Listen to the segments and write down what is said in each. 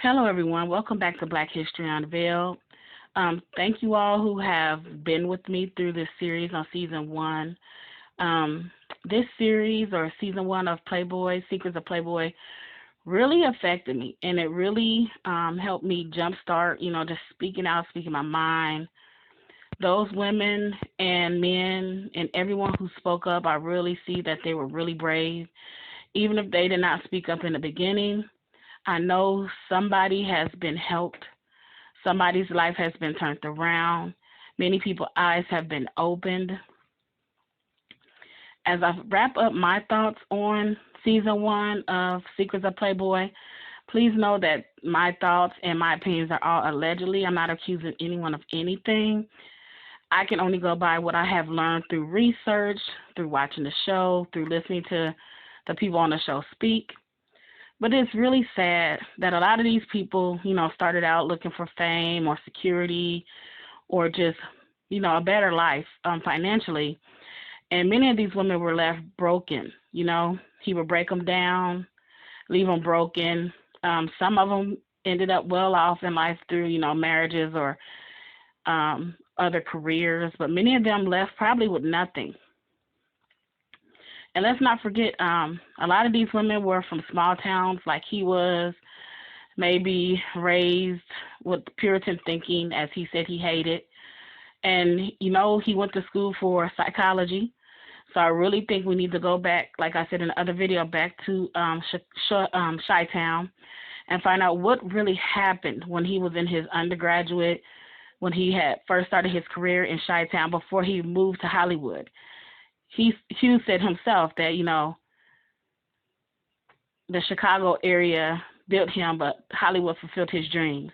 Hello, everyone. Welcome back to Black History Unveiled. Thank you all who have been with me through this series on season one. This series or season one of Playboy, Secrets of Playboy, really affected me, and it really helped me jumpstart, just speaking out, speaking my mind. Those women and men and everyone who spoke up, I really see that they were really brave. Even if they did not speak up in the beginning, I know somebody has been helped. Somebody's life has been turned around. Many people's eyes have been opened. As I wrap up my thoughts on season one of Secrets of Playboy, please know that my thoughts and my opinions are all allegedly. I'm not accusing anyone of anything. I can only go by what I have learned through research, through watching the show, through listening to the people on the show speak. But it's really sad that a lot of these people, started out looking for fame or security or just, a better life financially. And many of these women were left broken. He would break them down, leave them broken. Some of them ended up well off in life through, marriages or other careers, but many of them left probably with nothing. And let's not forget, a lot of these women were from small towns like he was, maybe raised with Puritan thinking, as he said he hated. And, he went to school for psychology. So I really think we need to go back, like I said in the other video, back to Chi-Town and find out what really happened when he was in his undergraduate, when he had first started his career in Chi-Town before he moved to Hollywood. Hugh said himself that, the Chicago area built him, but Hollywood fulfilled his dreams.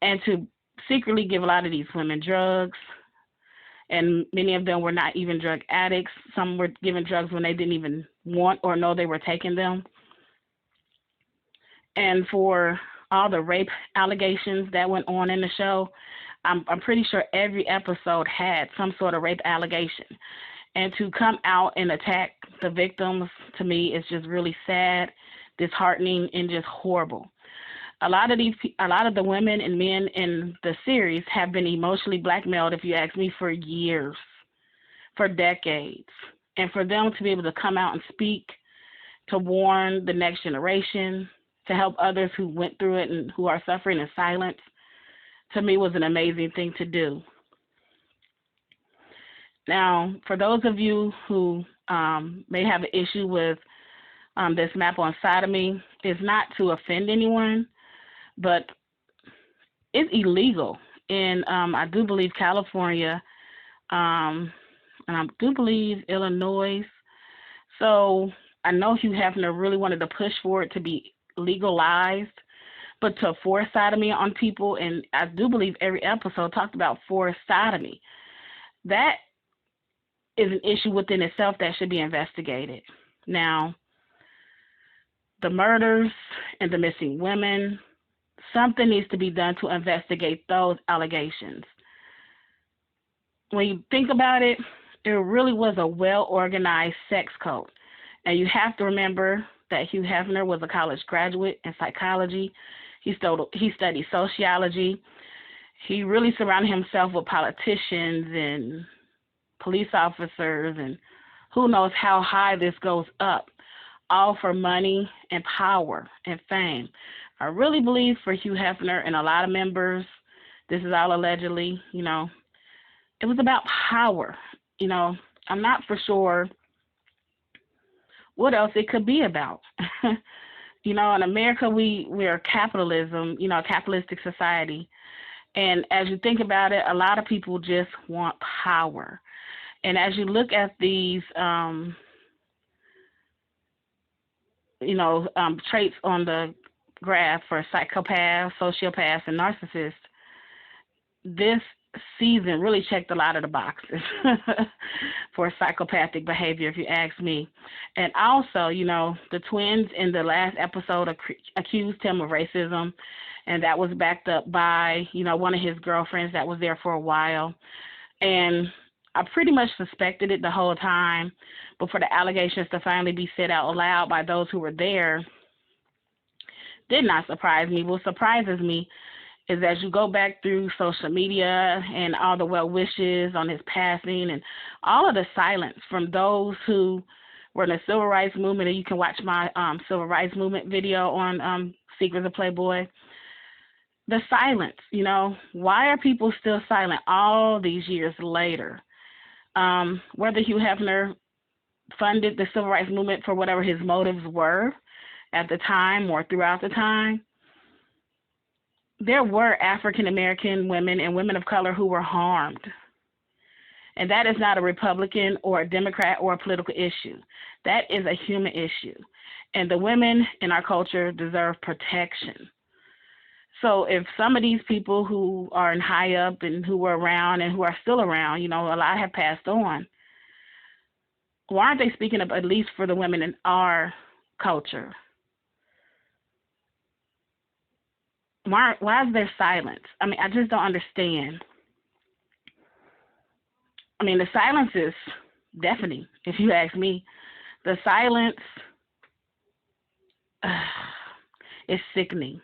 And to secretly give a lot of these women drugs, and many of them were not even drug addicts. Some were given drugs when they didn't even want or know they were taking them. And for all the rape allegations that went on in the show, I'm pretty sure every episode had some sort of rape allegation. And to come out and attack the victims, to me, is just really sad, disheartening, and just horrible. A lot of the women and men in the series have been emotionally blackmailed, if you ask me, for years, for decades. And for them to be able to come out and speak, to warn the next generation, to help others who went through it and who are suffering in silence, to me was an amazing thing to do. Now, for those of you who may have an issue with this map on sodomy, it's not to offend anyone, but it's illegal in, I do believe, California, and I do believe Illinois. So I know Hugh Hefner really wanted to push for it to be legalized, but to force sodomy on people, and I do believe every episode talked about forced sodomy, that is an issue within itself that should be investigated. Now, the murders and the missing women, something needs to be done to investigate those allegations. When you think about it, it really was a well-organized sex cult. And you have to remember that Hugh Hefner was a college graduate in psychology. He studied sociology. He really surrounded himself with politicians and police officers, and who knows how high this goes up, all for money and power and fame. I really believe for Hugh Hefner and a lot of members, this is all allegedly, it was about power. I'm not for sure what else it could be about. In America, we're capitalism, a capitalistic society. And as you think about it, a lot of people just want power. And as you look at these, traits on the graph for psychopaths, sociopaths, and narcissists, this season really checked a lot of the boxes for psychopathic behavior, if you ask me. And also, the twins in the last episode accused him of racism, and that was backed up by, one of his girlfriends that was there for a while. And I pretty much suspected it the whole time, but for the allegations to finally be said out loud by those who were there, did not surprise me. What surprises me is as you go back through social media and all the well wishes on his passing and all of the silence from those who were in the civil rights movement. And you can watch my civil rights movement video on Secrets of Playboy. The silence, you know, why are people still silent all these years later? Whether Hugh Hefner funded the civil rights movement for whatever his motives were at the time or throughout the time, there were African American women and women of color who were harmed. And that is not a Republican or a Democrat or a political issue. That is a human issue. And the women in our culture deserve protection. So if some of these people who are in high up and who were around and who are still around, you know, a lot have passed on, why aren't they speaking up at least for the women in our culture? Why is there silence? I mean, I just don't understand. I mean, the silence is deafening, if you ask me. The silence is sickening.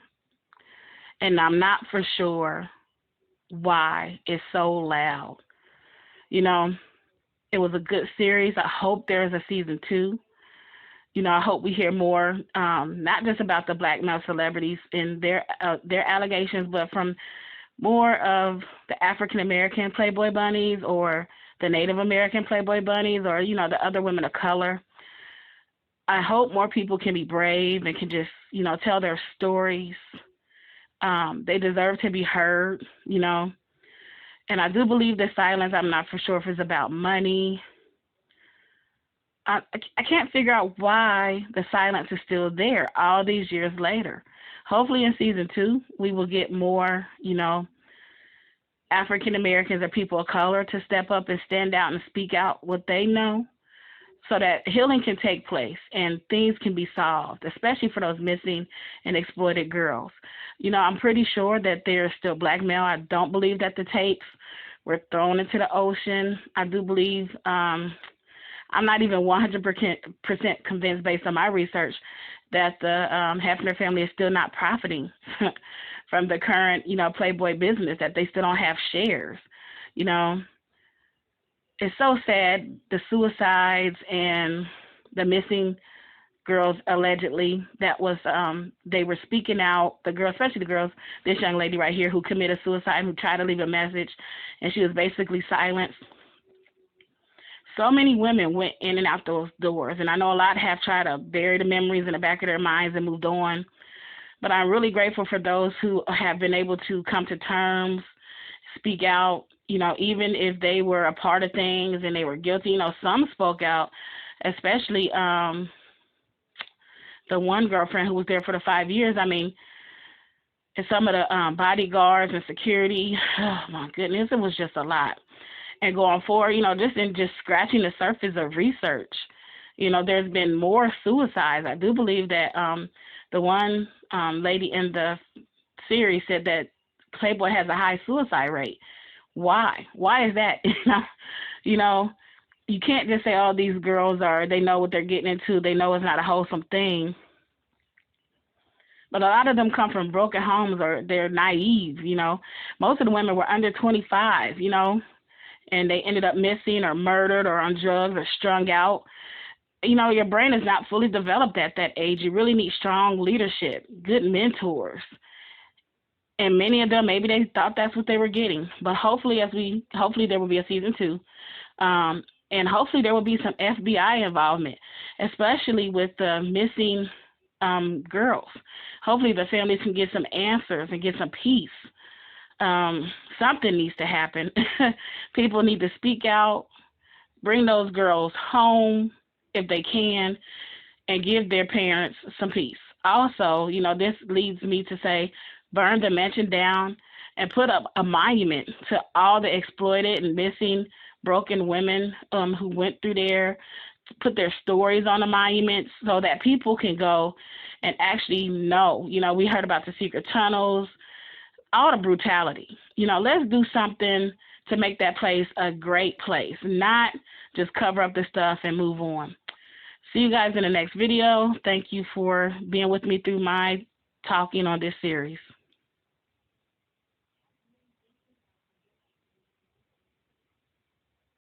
And I'm not for sure why it's so loud. You know, it was a good series. I hope there is a season 2. You know, I hope we hear more, not just about the black male celebrities and their allegations, but from more of the African American Playboy bunnies or the Native American Playboy bunnies or, you know, the other women of color. I hope more people can be brave and can just, you know, tell their stories. They deserve to be heard, you know. And I do believe the silence, I'm not for sure if it's about money. I can't figure out why the silence is still there all these years later. Hopefully in season 2, we will get more, you know, African Americans or people of color to step up and stand out and speak out what they know so that healing can take place and things can be solved, especially for those missing and exploited girls. You know, I'm pretty sure that there's still blackmail. I don't believe that the tapes were thrown into the ocean. I do believe, I'm not even 100% convinced based on my research that the Hefner family is still not profiting from the current, you know, Playboy business, that they still don't have shares. You know, it's so sad, the suicides and the missing girls allegedly that was, they were speaking out, the girls, especially the girls, this young lady right here who committed suicide, who tried to leave a message, and she was basically silenced. So many women went in and out those doors, and I know a lot have tried to bury the memories in the back of their minds and moved on. But I'm really grateful for those who have been able to come to terms, speak out, you know, even if they were a part of things and they were guilty. You know, some spoke out, especially the one girlfriend who was there for the 5 years. I mean, and some of the bodyguards and security, oh my goodness, it was just a lot. And going forward, you know, just scratching the surface of research, you know, there's been more suicides. I do believe that the one lady in the series said that Playboy has a high suicide rate. Why? Why is that? You know, you can't just say, oh, these girls they know what they're getting into. They know it's not a wholesome thing. But a lot of them come from broken homes or they're naive, you know. Most of the women were under 25, you know, and they ended up missing or murdered or on drugs or strung out. You know, your brain is not fully developed at that age. You really need strong leadership, good mentors. And many of them, maybe they thought that's what they were getting. But hopefully there will be a season 2. And hopefully there will be some FBI involvement, especially with the missing girls. Hopefully the families can get some answers and get some peace. Something needs to happen. People need to speak out, bring those girls home if they can, and give their parents some peace. Also, you know, this leads me to say, burn the mansion down and put up a monument to all the exploited and missing broken women who went through there, put their stories on the monuments so that people can go and actually know. You know, we heard about the secret tunnels, all the brutality. You know, let's do something to make that place a great place, not just cover up the stuff and move on. See you guys in the next video. Thank you for being with me through my talking on this series.